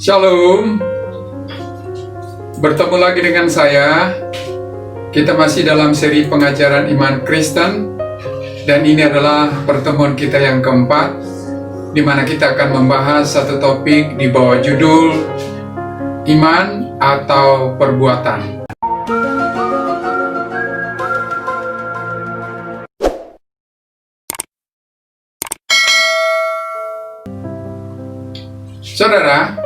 Shalom, bertemu lagi dengan saya. Kita masih dalam seri pengajaran iman Kristen, dan ini adalah pertemuan kita yang keempat, di mana kita akan membahas satu topik di bawah judul iman atau perbuatan. Saudara,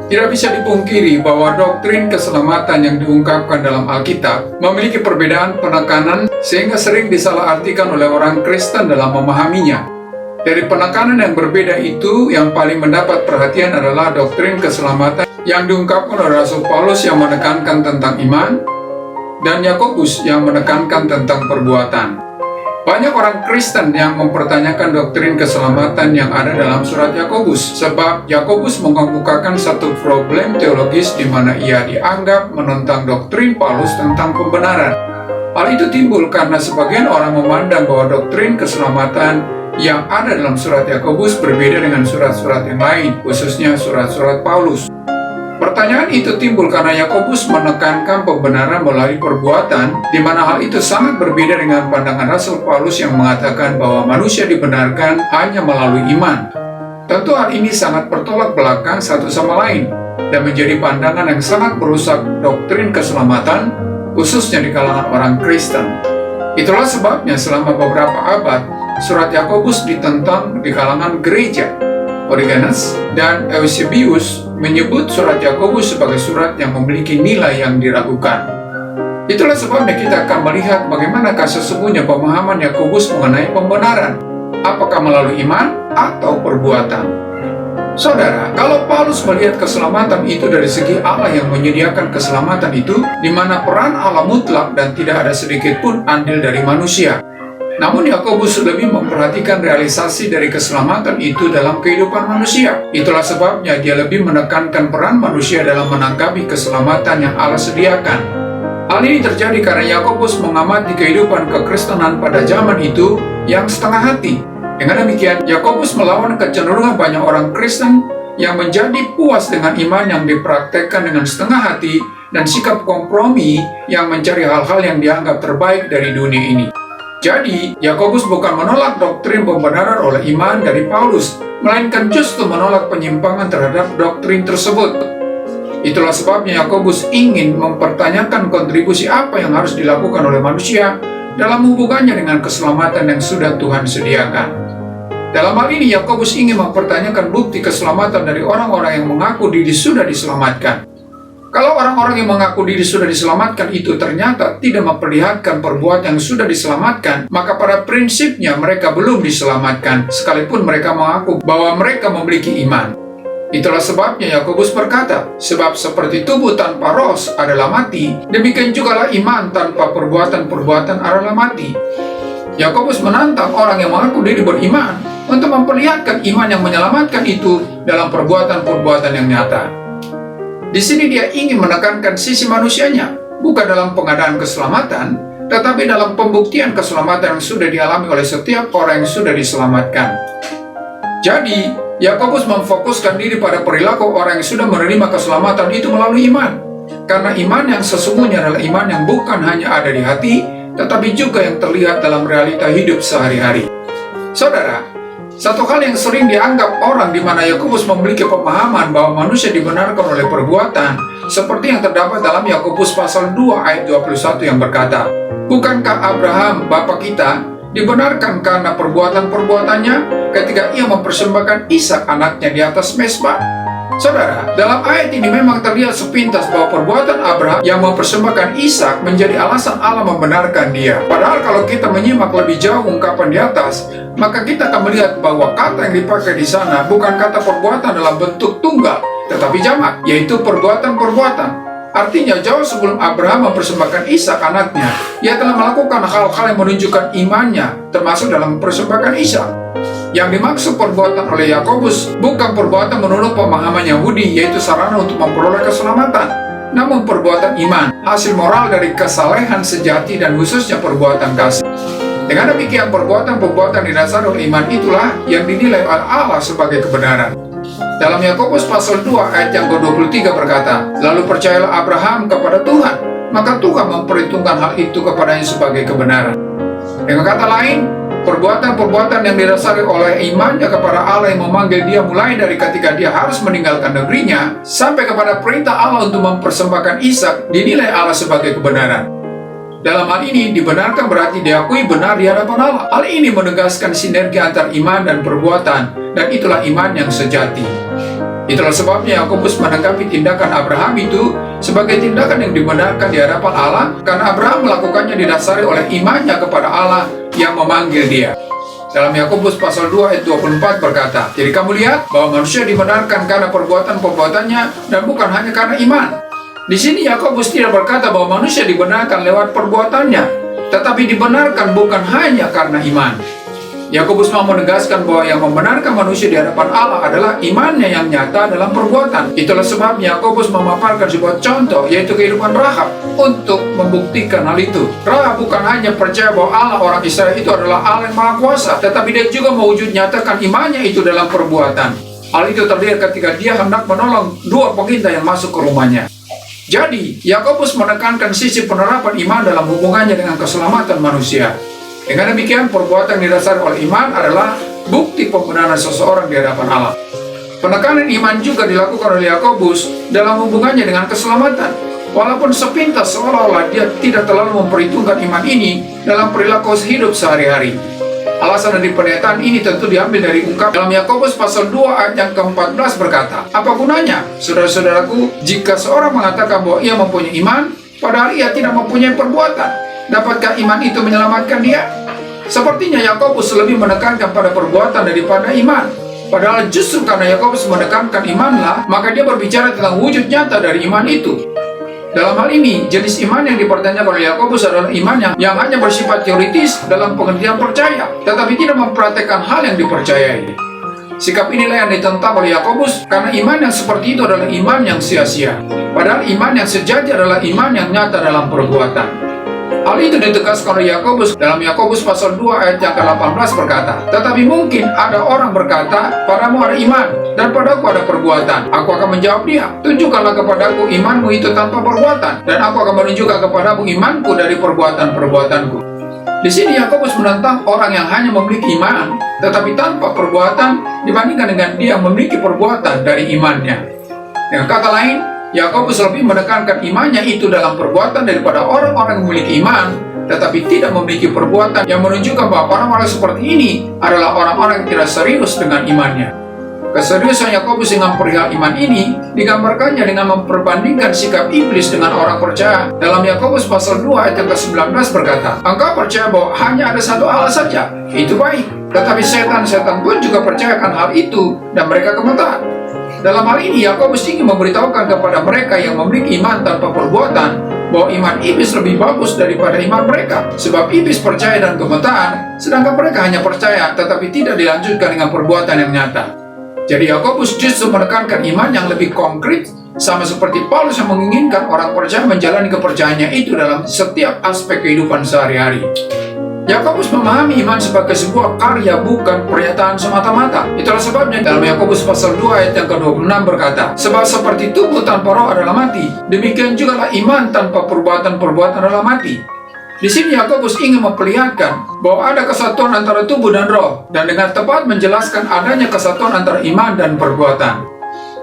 tidak bisa dipungkiri bahwa doktrin keselamatan yang diungkapkan dalam Alkitab memiliki perbedaan penekanan sehingga sering disalahartikan oleh orang Kristen dalam memahaminya. Dari penekanan yang berbeda itu, yang paling mendapat perhatian adalah doktrin keselamatan yang diungkapkan oleh Rasul Paulus yang menekankan tentang iman, dan Yakobus yang menekankan tentang perbuatan. Banyak orang Kristen yang mempertanyakan doktrin keselamatan yang ada dalam surat Yakobus, sebab Yakobus mengemukakan satu problem teologis di mana ia dianggap menentang doktrin Paulus tentang pembenaran. Hal itu timbul karena sebagian orang memandang bahwa doktrin keselamatan yang ada dalam surat Yakobus berbeda dengan surat-surat yang lain, khususnya surat-surat Paulus. Pertanyaan itu timbul karena Yakobus menekankan pembenaran melalui perbuatan, di mana hal itu sangat berbeda dengan pandangan Rasul Paulus yang mengatakan bahwa manusia dibenarkan hanya melalui iman. Tentu hal ini sangat bertolak belakang satu sama lain, dan menjadi pandangan yang sangat merusak doktrin keselamatan, khususnya di kalangan orang Kristen. Itulah sebabnya selama beberapa abad, surat Yakobus ditentang di kalangan gereja. Origenes dan Eusebius menyebut surat Yakobus sebagai surat yang memiliki nilai yang diragukan. Itulah sebabnya kita akan melihat bagaimanakah sesungguhnya pemahaman Yakobus mengenai pembenaran, apakah melalui iman atau perbuatan. Saudara, kalau Paulus melihat keselamatan itu dari segi Allah yang menyediakan keselamatan itu, di mana peran Allah mutlak dan tidak ada sedikit pun andil dari manusia. Namun Yakobus lebih memperhatikan realisasi dari keselamatan itu dalam kehidupan manusia. Itulah sebabnya dia lebih menekankan peran manusia dalam menanggapi keselamatan yang Allah sediakan. Hal ini terjadi karena Yakobus mengamati kehidupan kekristenan pada zaman itu yang setengah hati. Dengan demikian, Yakobus melawan kecenderungan banyak orang Kristen yang menjadi puas dengan iman yang dipraktekkan dengan setengah hati dan sikap kompromi yang mencari hal-hal yang dianggap terbaik dari dunia ini. Jadi, Yakobus bukan menolak doktrin pembenaran oleh iman dari Paulus, melainkan justru menolak penyimpangan terhadap doktrin tersebut. Itulah sebabnya Yakobus ingin mempertanyakan kontribusi apa yang harus dilakukan oleh manusia dalam hubungannya dengan keselamatan yang sudah Tuhan sediakan. Dalam hal ini, Yakobus ingin mempertanyakan bukti keselamatan dari orang-orang yang mengaku diri sudah diselamatkan. Kalau orang-orang yang mengaku diri sudah diselamatkan itu ternyata tidak memperlihatkan perbuatan yang sudah diselamatkan, maka pada prinsipnya mereka belum diselamatkan, sekalipun mereka mengaku bahwa mereka memiliki iman. Itulah sebabnya Yakobus berkata, sebab seperti tubuh tanpa roh adalah mati, demikian jugalah iman tanpa perbuatan-perbuatan adalah mati. Yakobus menantang orang yang mengaku diri beriman untuk memperlihatkan iman yang menyelamatkan itu dalam perbuatan-perbuatan yang nyata. Di sini dia ingin menekankan sisi manusianya, bukan dalam pengadaan keselamatan, tetapi dalam pembuktian keselamatan yang sudah dialami oleh setiap orang yang sudah diselamatkan. Jadi, Yakobus memfokuskan diri pada perilaku orang yang sudah menerima keselamatan itu melalui iman. Karena iman yang sesungguhnya adalah iman yang bukan hanya ada di hati, tetapi juga yang terlihat dalam realita hidup sehari-hari. Saudara, satu hal yang sering dianggap orang di mana Yakobus memiliki pemahaman bahwa manusia dibenarkan oleh perbuatan, seperti yang terdapat dalam Yakobus pasal 2 ayat 21 yang berkata, bukankah Abraham, bapa kita, dibenarkan karena perbuatan-perbuatannya ketika ia mempersembahkan Ishak anaknya di atas mezbah? Saudara, dalam ayat ini memang terlihat sepintas bahwa perbuatan Abraham yang mempersembahkan Ishak menjadi alasan Allah membenarkan dia. Padahal kalau kita menyimak lebih jauh ungkapan di atas, maka kita akan melihat bahwa kata yang dipakai di sana bukan kata perbuatan dalam bentuk tunggal, tetapi jamak, yaitu perbuatan-perbuatan. Artinya jauh sebelum Abraham mempersembahkan Ishak anaknya, ia telah melakukan hal-hal yang menunjukkan imannya, termasuk dalam mempersembahkan Ishak. Yang dimaksud perbuatan oleh Yakobus bukan perbuatan menurut pemahaman Yahudi, yaitu sarana untuk memperoleh keselamatan, namun perbuatan iman, hasil moral dari kesalehan sejati dan khususnya perbuatan kasih. Dengan demikian, perbuatan-perbuatan didasari oleh iman itulah yang dinilai oleh Allah sebagai kebenaran. Dalam Yakobus pasal 2 ayat yang ke-23 berkata, "Lalu percayalah Abraham kepada Tuhan, maka Tuhan memperhitungkan hal itu kepadanya sebagai kebenaran." Dengan kata lain, perbuatan-perbuatan yang didasari oleh imannya kepada Allah yang memanggil dia mulai dari ketika dia harus meninggalkan negerinya sampai kepada perintah Allah untuk mempersembahkan Ishak dinilai Allah sebagai kebenaran. Dalam hal ini, dibenarkan berarti diakui benar di hadapan Allah. Hal ini menegaskan sinergi antar iman dan perbuatan, dan itulah iman yang sejati. Itulah sebabnya Yakobus menanggapi tindakan Abraham itu sebagai tindakan yang dibenarkan di hadapan Allah, karena Abraham melakukannya didasari oleh imannya kepada Allah yang memanggil dia. Dalam Yakobus pasal 2 ayat 24 berkata, "Jadi kamu lihat bahwa manusia dibenarkan karena perbuatan-perbuatannya dan bukan hanya karena iman." Di sini Yakobus tidak berkata bahwa manusia dibenarkan lewat perbuatannya, tetapi dibenarkan bukan hanya karena iman. Yakobus mau menegaskan bahwa yang membenarkan manusia di hadapan Allah adalah imannya yang nyata dalam perbuatan. Itulah sebabnya Yakobus memaparkan sebuah contoh, yaitu kehidupan Rahab, untuk membuktikan hal itu. Rahab bukan hanya percaya bahwa Allah orang Israel itu adalah Allah yang Maha Kuasa, tetapi dia juga mewujud nyatakan imannya itu dalam perbuatan. Hal itu terlihat ketika dia hendak menolong dua pengintai yang masuk ke rumahnya. Jadi, Yakobus menekankan sisi penerapan iman dalam hubungannya dengan keselamatan manusia. Dengan demikian, perbuatan yang didasari oleh iman adalah bukti pembenaran seseorang di hadapan Allah. Penekanan iman juga dilakukan oleh Yakobus dalam hubungannya dengan keselamatan. Walaupun sepintas seolah-olah dia tidak terlalu memperhitungkan iman ini dalam perilaku hidup sehari-hari. Alasan dari pernyataan ini tentu diambil dari ungkapan dalam Yakobus pasal 2 ayat yang ke-14 berkata, "Apa gunanya, saudara-saudaraku, jika seorang mengatakan bahwa ia mempunyai iman, padahal ia tidak mempunyai perbuatan? Dapatkah iman itu menyelamatkan dia?" Sepertinya Yakobus lebih menekankan pada perbuatan daripada iman. Padahal justru karena Yakobus menekankan imanlah, maka dia berbicara tentang wujud nyata dari iman itu. Dalam hal ini, jenis iman yang dipertanyakan oleh Yakobus adalah iman yang hanya bersifat teoritis dalam pengertian percaya, tetapi tidak mempraktekkan hal yang dipercayai. Sikap inilah yang ditentang oleh Yakobus, karena iman yang seperti itu adalah iman yang sia-sia. Padahal iman yang sejati adalah iman yang nyata dalam perbuatan. Hal itu ditegaskan oleh Yakobus dalam Yakobus pasal 2 ayat yang ke-18 berkata, "Tetapi mungkin ada orang berkata, padamu ada iman, dan padaku ada perbuatan. Aku akan menjawab dia, tunjukkanlah kepadaku imanmu itu tanpa perbuatan, dan aku akan menunjukkan kepadamu imanku dari perbuatan-perbuatanku." Di sini Yakobus menentang orang yang hanya memiliki iman, tetapi tanpa perbuatan, dibandingkan dengan dia yang memiliki perbuatan dari imannya. Dengan kata lain, Yakobus lebih menekankan imannya itu dalam perbuatan daripada orang-orang yang memiliki iman, tetapi tidak memiliki perbuatan, yang menunjukkan bahwa orang-orang seperti ini adalah orang-orang yang tidak serius dengan imannya. Keseriusan Yakobus dengan perihal iman ini digambarkannya dengan memperbandingkan sikap iblis dengan orang percaya. Dalam Yakobus pasal 2 ayat yang ke-19 berkata, "Engkau percaya bahwa hanya ada satu Allah saja, itu baik. Tetapi setan-setan pun juga percayakan hal itu, dan mereka gemetar." Dalam hal ini, Yakobus ingin memberitahukan kepada mereka yang memiliki iman tanpa perbuatan bahwa iman iblis lebih bagus daripada iman mereka. Sebab iblis percaya dan gemetar, sedangkan mereka hanya percaya tetapi tidak dilanjutkan dengan perbuatan yang nyata. Jadi Yakobus justru menekankan iman yang lebih konkret, sama seperti Paulus yang menginginkan orang percaya menjalani kepercayaannya itu dalam setiap aspek kehidupan sehari-hari. Yakobus memahami iman sebagai sebuah karya, bukan pernyataan semata-mata. Itulah sebabnya dalam Yakobus pasal 2 ayat yang ke-26 berkata, "Sebab seperti tubuh tanpa roh adalah mati, demikian jugalah iman tanpa perbuatan-perbuatan adalah mati." Di sini Yakobus ingin memperlihatkan bahwa ada kesatuan antara tubuh dan roh, dan dengan tepat menjelaskan adanya kesatuan antara iman dan perbuatan.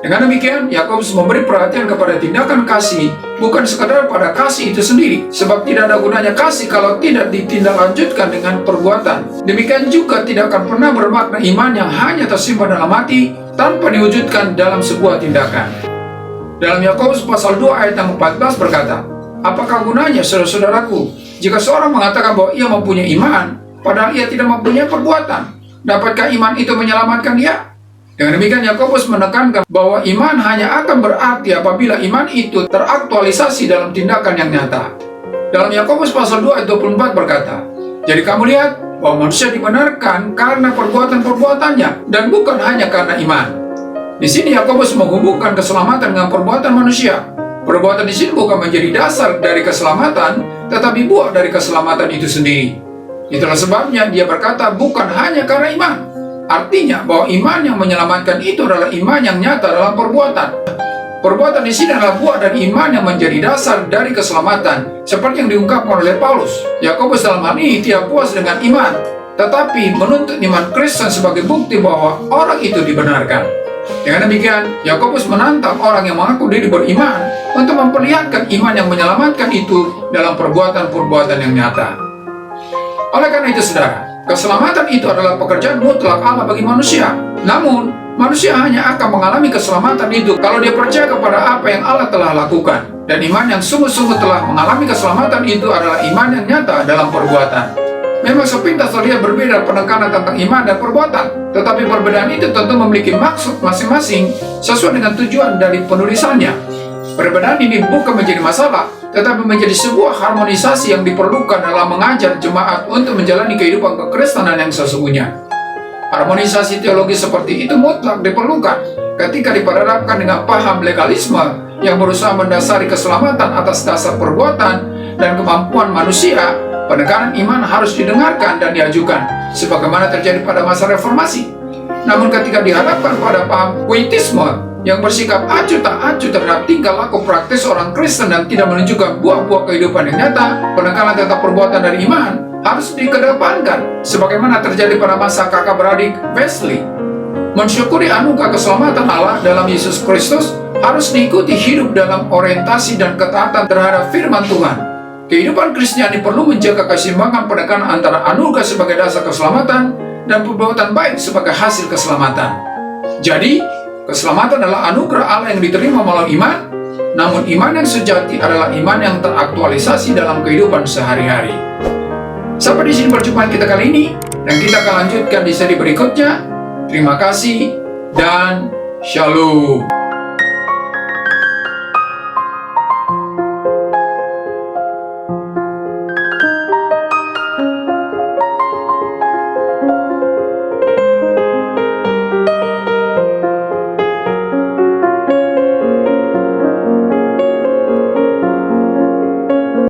Dengan demikian, Yakobus memberi perhatian kepada tindakan kasih, bukan sekadar pada kasih itu sendiri, sebab tidak ada gunanya kasih kalau tidak ditindaklanjutkan dengan perbuatan. Demikian juga tidak akan pernah bermakna iman yang hanya tersimpan dalam hati tanpa diwujudkan dalam sebuah tindakan. Dalam Yakobus pasal 2 ayat yang 14 berkata, "Apakah gunanya, saudara-saudaraku, jika seorang mengatakan bahwa ia mempunyai iman, padahal ia tidak mempunyai perbuatan? Dapatkah iman itu menyelamatkan dia?" Dengan demikian, Yakobus menekankan bahwa iman hanya akan berarti apabila iman itu teraktualisasi dalam tindakan yang nyata. Dalam Yakobus pasal 2 ayat 24 berkata, "Jadi kamu lihat bahwa manusia dibenarkan karena perbuatan-perbuatannya, dan bukan hanya karena iman." Di sini Yakobus menghubungkan keselamatan dengan perbuatan manusia. Perbuatan di sini bukan menjadi dasar dari keselamatan, tetapi buah dari keselamatan itu sendiri. Itulah sebabnya dia berkata bukan hanya karena iman. Artinya bahwa iman yang menyelamatkan itu adalah iman yang nyata dalam perbuatan. Perbuatan di sini adalah buah dari iman yang menjadi dasar dari keselamatan, seperti yang diungkapkan oleh Paulus. Yakobus dalam hal ini tidak puas dengan iman, tetapi menuntut iman Kristen sebagai bukti bahwa orang itu dibenarkan. Dengan demikian, Yakobus menantang orang yang mengaku diri beriman untuk memperlihatkan iman yang menyelamatkan itu dalam perbuatan-perbuatan yang nyata. Oleh karena itu, saudara, keselamatan itu adalah pekerjaan mutlak Allah bagi manusia. Namun, manusia hanya akan mengalami keselamatan itu kalau dia percaya kepada apa yang Allah telah lakukan. Dan iman yang sungguh-sungguh telah mengalami keselamatan itu adalah iman yang nyata dalam perbuatan. Memang sepintas terlihat berbeda penekanan tentang iman dan perbuatan, tetapi perbedaan itu tentu memiliki maksud masing-masing sesuai dengan tujuan dari penulisannya. Perbedaan ini bukan menjadi masalah, tetapi menjadi sebuah harmonisasi yang diperlukan dalam mengajar jemaat untuk menjalani kehidupan kekristenan yang sesungguhnya. Harmonisasi teologi seperti itu mutlak diperlukan ketika diperhadapkan dengan paham legalisme yang berusaha mendasari keselamatan atas dasar perbuatan dan kemampuan manusia. Penekanan iman harus didengarkan dan diajukan, sebagaimana terjadi pada masa reformasi. Namun ketika dihadapkan pada paham kuitisme yang bersikap acuh tak acuh terhadap tingkah laku praktis orang Kristen dan tidak menunjukkan buah-buah kehidupan yang nyata, penekanan tentang perbuatan dari iman harus dikedepankan, sebagaimana terjadi pada masa kakak beradik Wesley. Mensyukuri anugerah keselamatan Allah dalam Yesus Kristus harus diikuti hidup dalam orientasi dan ketaatan terhadap firman Tuhan. Kehidupan Kristiani perlu menjaga keseimbangan penekanan antara anugerah sebagai dasar keselamatan dan perbuatan baik sebagai hasil keselamatan. Jadi, keselamatan adalah anugerah Allah yang diterima melalui iman, namun iman yang sejati adalah iman yang teraktualisasi dalam kehidupan sehari-hari. Sampai di sini perjumpaan kita kali ini, dan kita akan lanjutkan di seri berikutnya. Terima kasih dan Shalom.